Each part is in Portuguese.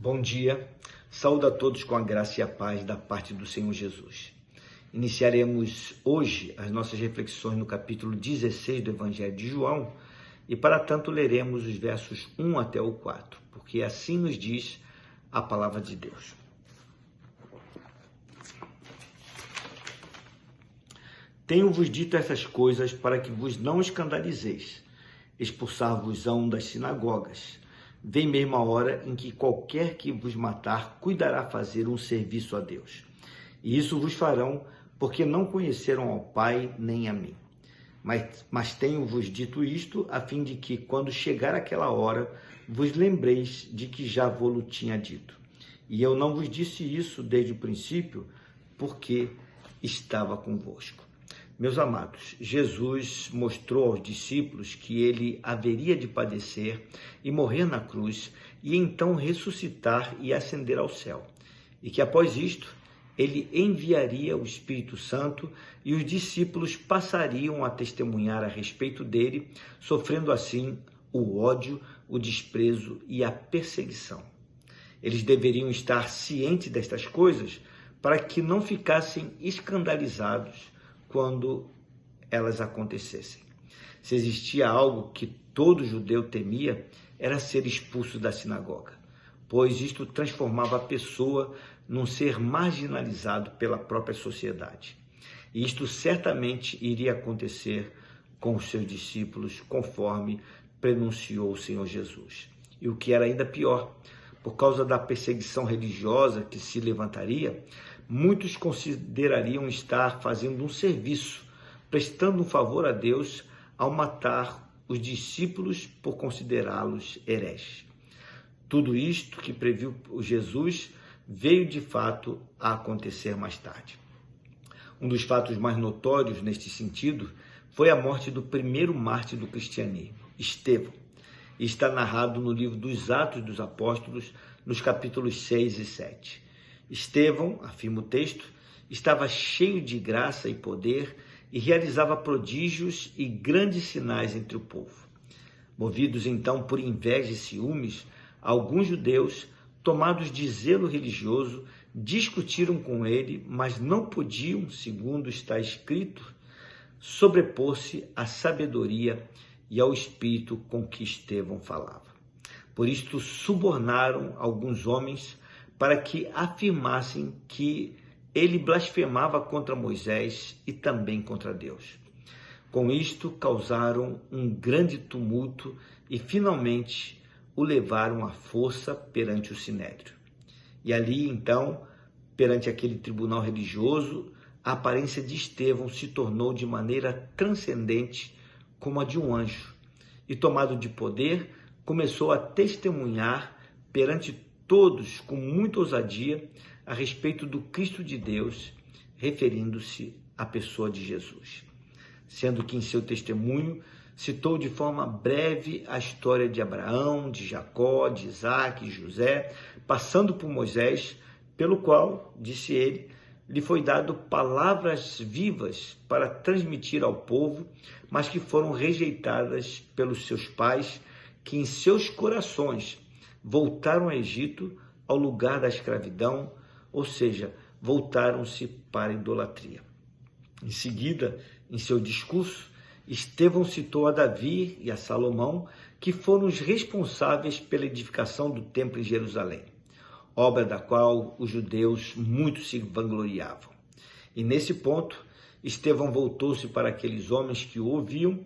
Bom dia, saúdo a todos com a graça e a paz da parte do Senhor Jesus. Iniciaremos hoje as nossas reflexões no capítulo 16 do Evangelho de João e para tanto leremos os versos 1 até o 4, porque assim nos diz a palavra de Deus. Tenho-vos dito essas coisas para que vos não escandalizeis, expulsar-vos-ão das sinagogas. Vem mesmo a hora em que qualquer que vos matar cuidará fazer um serviço a Deus. E isso vos farão, porque não conheceram ao Pai nem a mim. Mas tenho-vos dito isto, a fim de que, quando chegar aquela hora, vos lembreis de que já vou-lo tinha dito. E eu não vos disse isso desde o princípio, porque estava convosco. Meus amados, Jesus mostrou aos discípulos que ele haveria de padecer e morrer na cruz e então ressuscitar e ascender ao céu. E que após isto, ele enviaria o Espírito Santo e os discípulos passariam a testemunhar a respeito dele, sofrendo assim o ódio, o desprezo e a perseguição. Eles deveriam estar cientes destas coisas para que não ficassem escandalizados quando elas acontecessem. Se existia algo que todo judeu temia, era ser expulso da sinagoga, pois isto transformava a pessoa num ser marginalizado pela própria sociedade. E isto certamente iria acontecer com os seus discípulos, conforme prenunciou o Senhor Jesus. E o que era ainda pior, por causa da perseguição religiosa que se levantaria, muitos considerariam estar fazendo um serviço, prestando um favor a Deus ao matar os discípulos por considerá-los hereges. Tudo isto que previu Jesus veio de fato a acontecer mais tarde. Um dos fatos mais notórios neste sentido foi a morte do primeiro mártir do cristianismo, Estevão. E está narrado no livro dos Atos dos Apóstolos, nos capítulos 6 e 7. Estevão, afirma o texto, estava cheio de graça e poder e realizava prodígios e grandes sinais entre o povo. Movidos então por inveja e ciúmes, alguns judeus, tomados de zelo religioso, discutiram com ele, mas não podiam, segundo está escrito, sobrepor-se à sabedoria e ao espírito com que Estevão falava. Por isto subornaram alguns homens para que afirmassem que ele blasfemava contra Moisés e também contra Deus. Com isto causaram um grande tumulto e finalmente o levaram à força perante o Sinédrio. E ali então, perante aquele tribunal religioso, a aparência de Estevão se tornou de maneira transcendente como a de um anjo, e tomado de poder, começou a testemunhar perante todos com muita ousadia a respeito do Cristo de Deus, referindo-se à pessoa de Jesus. Sendo que em seu testemunho citou de forma breve a história de Abraão, de Jacó, de Isaac e José, passando por Moisés, pelo qual, disse ele, lhe foi dado palavras vivas para transmitir ao povo, mas que foram rejeitadas pelos seus pais, que em seus corações voltaram ao Egito, ao lugar da escravidão, ou seja, voltaram-se para a idolatria. Em seguida, em seu discurso, Estevão citou a Davi e a Salomão, que foram os responsáveis pela edificação do templo em Jerusalém, obra da qual os judeus muito se vangloriavam. E nesse ponto, Estevão voltou-se para aqueles homens que o ouviam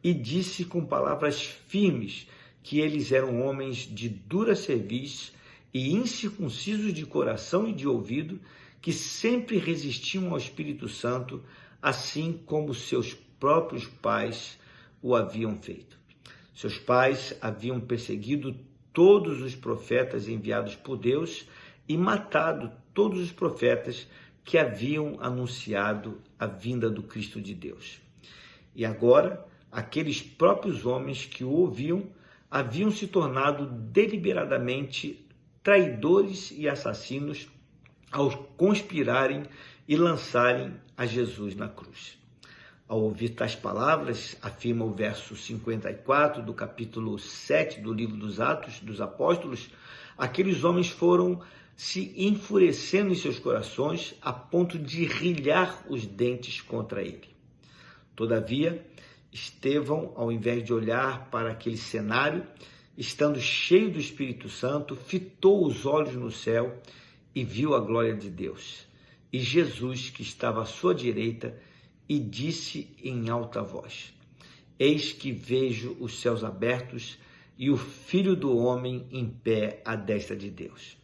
e disse com palavras firmes que eles eram homens de dura cerviz e incircuncisos de coração e de ouvido, que sempre resistiam ao Espírito Santo, assim como seus próprios pais o haviam feito. Seus pais haviam perseguido todos os profetas enviados por Deus e matado todos os profetas que haviam anunciado a vinda do Cristo de Deus. E agora, aqueles próprios homens que o ouviam haviam se tornado deliberadamente traidores e assassinos ao conspirarem e lançarem a Jesus na cruz. Ao ouvir tais palavras, afirma o verso 54 do capítulo 7 do livro dos Atos dos Apóstolos, aqueles homens foram se enfurecendo em seus corações a ponto de rilhar os dentes contra ele. Todavia, Estevão, ao invés de olhar para aquele cenário, estando cheio do Espírito Santo, fitou os olhos no céu e viu a glória de Deus, e Jesus que estava à sua direita, e disse em alta voz: Eis que vejo os céus abertos e o Filho do Homem em pé à destra de Deus.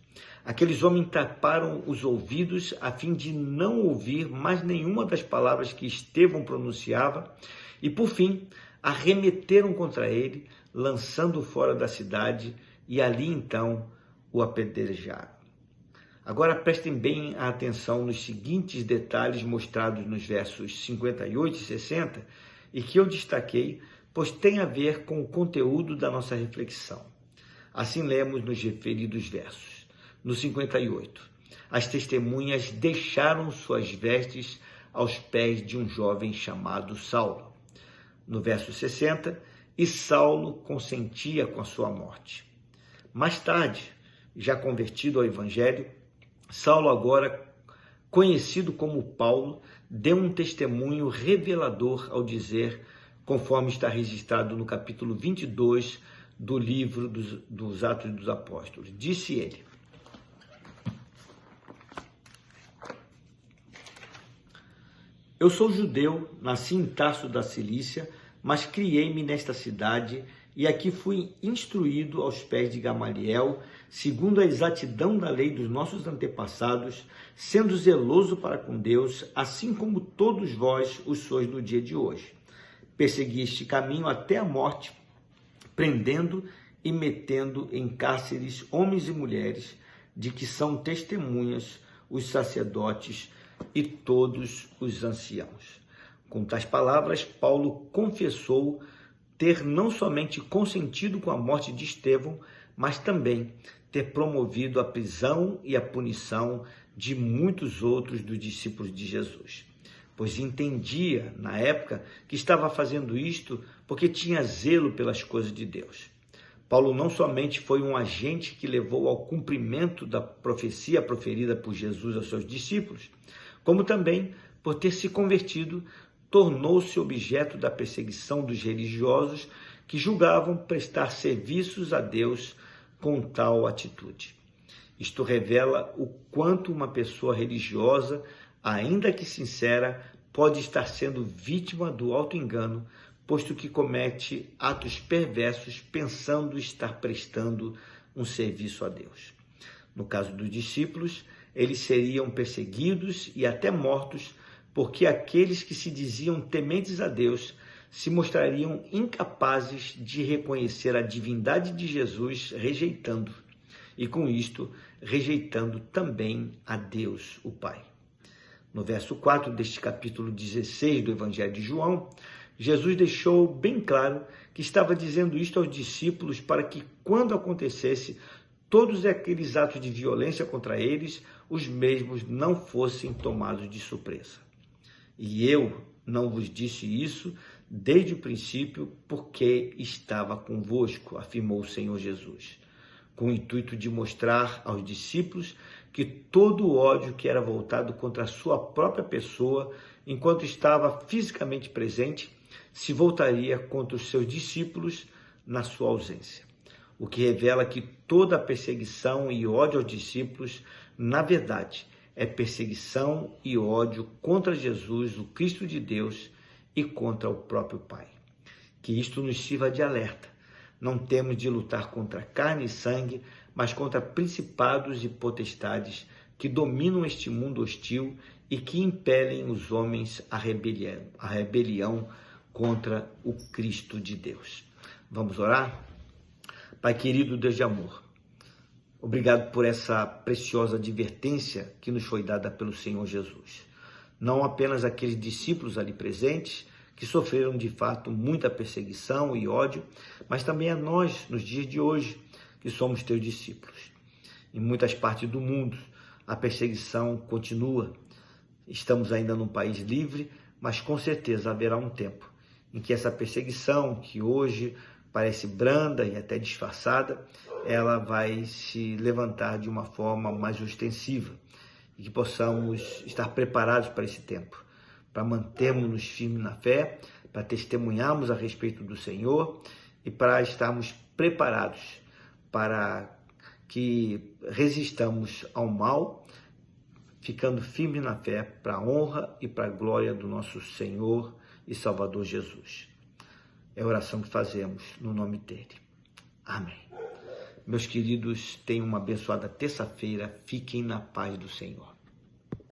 Aqueles homens taparam os ouvidos a fim de não ouvir mais nenhuma das palavras que Estevão pronunciava e, por fim, arremeteram contra ele, lançando-o fora da cidade, e ali então o apedrejaram. Agora prestem bem a atenção nos seguintes detalhes mostrados nos versos 58 e 60 e que eu destaquei, pois tem a ver com o conteúdo da nossa reflexão. Assim lemos nos referidos versos. No 58, as testemunhas deixaram suas vestes aos pés de um jovem chamado Saulo. No verso 60, e Saulo consentia com a sua morte. Mais tarde, já convertido ao Evangelho, Saulo, agora conhecido como Paulo, deu um testemunho revelador ao dizer, conforme está registrado no capítulo 22 do livro dos Atos dos Apóstolos. Disse ele: Eu sou judeu, nasci em Tarso da Cilícia, mas criei-me nesta cidade e aqui fui instruído aos pés de Gamaliel, segundo a exatidão da lei dos nossos antepassados, sendo zeloso para com Deus, assim como todos vós o sois no dia de hoje. Persegui este caminho até a morte, prendendo e metendo em cárceres homens e mulheres, de que são testemunhas os sacerdotes e todos os anciãos. Com tais palavras, Paulo confessou ter não somente consentido com a morte de Estevão, mas também ter promovido a prisão e a punição de muitos outros dos discípulos de Jesus, pois entendia, na época, que estava fazendo isto porque tinha zelo pelas coisas de Deus. Paulo não somente foi um agente que levou ao cumprimento da profecia proferida por Jesus aos seus discípulos, como também, por ter se convertido, tornou-se objeto da perseguição dos religiosos que julgavam prestar serviços a Deus com tal atitude. Isto revela o quanto uma pessoa religiosa, ainda que sincera, pode estar sendo vítima do auto-engano, posto que comete atos perversos pensando estar prestando um serviço a Deus. No caso dos discípulos, eles seriam perseguidos e até mortos, porque aqueles que se diziam tementes a Deus se mostrariam incapazes de reconhecer a divindade de Jesus, rejeitando, e com isto, rejeitando também a Deus, o Pai. No verso 4 deste capítulo 16 do Evangelho de João, Jesus deixou bem claro que estava dizendo isto aos discípulos para que, quando acontecesse todos aqueles atos de violência contra eles, os mesmos não fossem tomados de surpresa. E eu não vos disse isso desde o princípio, porque estava convosco, afirmou o Senhor Jesus, com o intuito de mostrar aos discípulos que todo o ódio que era voltado contra a sua própria pessoa, enquanto estava fisicamente presente, se voltaria contra os seus discípulos na sua ausência. O que revela que toda a perseguição e ódio aos discípulos, na verdade, é perseguição e ódio contra Jesus, o Cristo de Deus, e contra o próprio Pai. Que isto nos sirva de alerta. Não temos de lutar contra carne e sangue, mas contra principados e potestades que dominam este mundo hostil e que impelem os homens à rebelião contra o Cristo de Deus. Vamos orar? Pai querido, Deus de amor, obrigado por essa preciosa advertência que nos foi dada pelo Senhor Jesus. Não apenas aqueles discípulos ali presentes, que sofreram de fato muita perseguição e ódio, mas também a nós, nos dias de hoje, que somos teus discípulos. Em muitas partes do mundo, a perseguição continua. Estamos ainda num país livre, mas com certeza haverá um tempo em que essa perseguição, que hoje parece branda e até disfarçada, ela vai se levantar de uma forma mais ostensiva, e que possamos estar preparados para esse tempo, para mantermos-nos firmes na fé, para testemunharmos a respeito do Senhor e para estarmos preparados para que resistamos ao mal, ficando firmes na fé para a honra e para a glória do nosso Senhor e Salvador Jesus. É a oração que fazemos no nome dele. Amém. Meus queridos, tenham uma abençoada terça-feira. Fiquem na paz do Senhor.